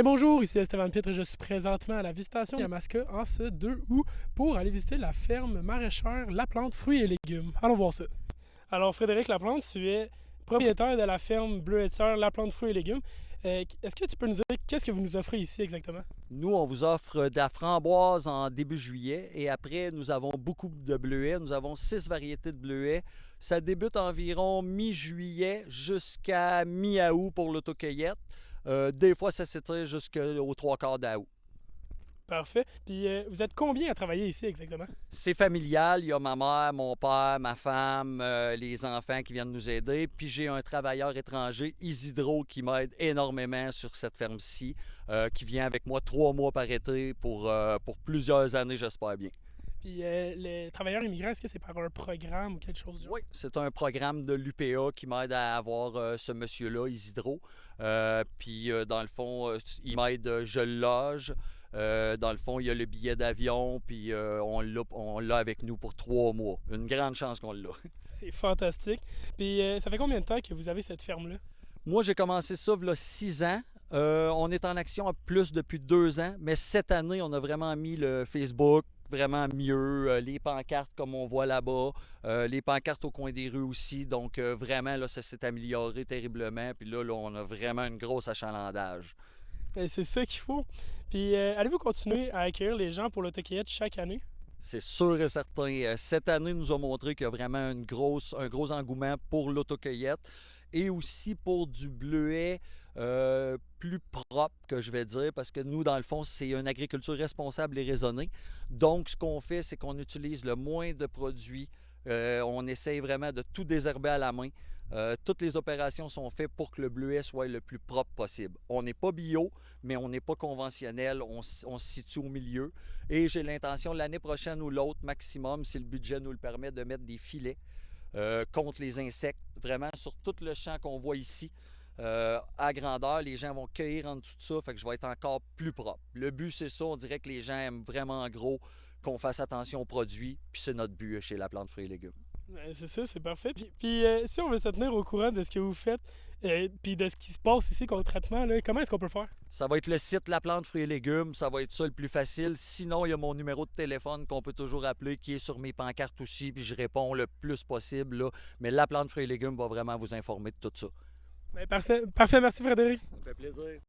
Bonjour, ici Esteban Pitre et je suis présentement à la visitation Yamaska en ce 2 août pour aller visiter la ferme maraîchère Laplante Fruits et Légumes. Allons voir ça. Alors Frédéric Laplante, tu es propriétaire de la ferme Bleuets de Sœur Laplante Fruits et Légumes. Est-ce que tu peux nous dire qu'est-ce que vous nous offrez ici exactement? Nous, on vous offre de la framboise en début juillet et après, nous avons beaucoup de bleuets. Nous avons 6 variétés de bleuets. Ça débute environ mi-juillet jusqu'à mi-août pour l'autocueillette. Des fois, ça s'étire jusqu'aux 3/4 d'août. Parfait. Puis vous êtes combien à travailler ici exactement? C'est familial. Il y a ma mère, mon père, ma femme, les enfants qui viennent nous aider. Puis j'ai un travailleur étranger, Isidro, qui m'aide énormément sur cette ferme-ci, qui vient avec moi 3 mois par été pour plusieurs années, j'espère bien. Puis les travailleurs immigrants, est-ce que c'est par un programme ou quelque chose du genre? Oui, c'est un programme de l'UPA qui m'aide à avoir ce monsieur-là, Isidro. Puis dans le fond, il m'aide, je le loge. Dans le fond, il y a le billet d'avion, puis on l'a avec nous pour 3 mois. Une grande chance qu'on l'a. C'est fantastique. Puis ça fait combien de temps que vous avez cette ferme-là? Moi, j'ai commencé ça il y a 6 ans. On est en action à plus depuis 2 ans, mais cette année, on a vraiment mis le Facebook vraiment mieux, les pancartes comme on voit là-bas, les pancartes au coin des rues aussi. Donc vraiment, là, ça s'est amélioré terriblement. Puis là, on a vraiment un gros achalandage. Ben, c'est ça qu'il faut. Puis allez-vous continuer à accueillir les gens pour l'autocueillette chaque année? C'est sûr et certain. Cette année nous a montré qu'il y a vraiment un gros engouement pour l'autocueillette et aussi pour du bleuet plus propre, que je vais dire, parce que nous, dans le fond, c'est une agriculture responsable et raisonnée. Donc, ce qu'on fait, c'est qu'on utilise le moins de produits. On essaye vraiment de tout désherber à la main. Toutes les opérations sont faites pour que le bleuet soit le plus propre possible. On n'est pas bio, mais on n'est pas conventionnel. On se situe au milieu. Et j'ai l'intention, l'année prochaine ou l'autre, maximum, si le budget nous le permet, de mettre des filets contre les insectes, vraiment sur tout le champ qu'on voit ici. À grandeur, les gens vont cueillir en dessous de ça, fait que je vais être encore plus propre. Le but, c'est ça, on dirait que les gens aiment vraiment gros, qu'on fasse attention aux produits, puis c'est notre but chez Laplante Fruits et Légumes. Ben, c'est ça, c'est parfait. Puis si on veut se tenir au courant de ce que vous faites, puis de ce qui se passe ici concrètement, là, comment est-ce qu'on peut faire? Ça va être le site Laplante Fruits et Légumes, ça va être ça le plus facile. Sinon, il y a mon numéro de téléphone qu'on peut toujours appeler, qui est sur mes pancartes aussi, puis je réponds le plus possible, là. Mais Laplante Fruits et Légumes va vraiment vous informer de tout ça. Ben, parfait, merci Frédéric. Ça me fait plaisir.